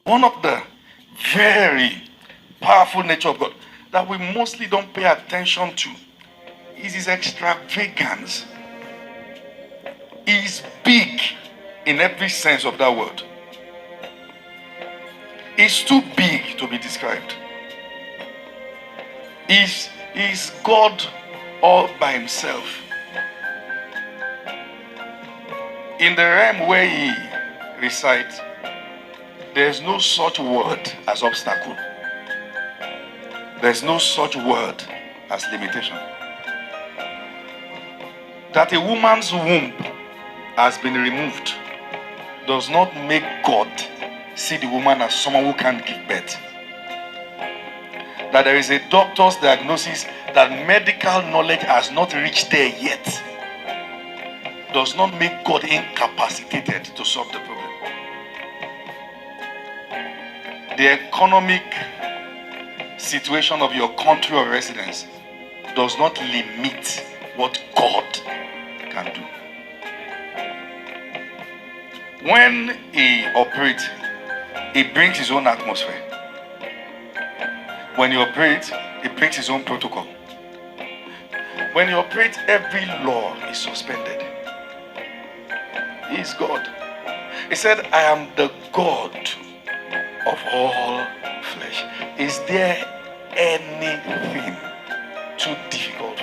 One of the very powerful nature of God that we mostly don't pay attention to is his extravagance. He is big in every sense of that word. He's too big to be described. He's God all by himself. In the realm where he resides, there's no such word as obstacle. There's no such word as limitation. That a woman's womb has been removed does not make God see the woman as someone who can't give birth. That there is a doctor's diagnosis that medical knowledge has not reached there yet does not make God incapacitated to solve the problem. The economic situation of your country of residence does not limit what God can do. When he operates, he brings his own atmosphere. When he operates, he brings his own protocol. When he operates, every law is suspended. He is God. He said, I am the God of all flesh. Is there anything too difficult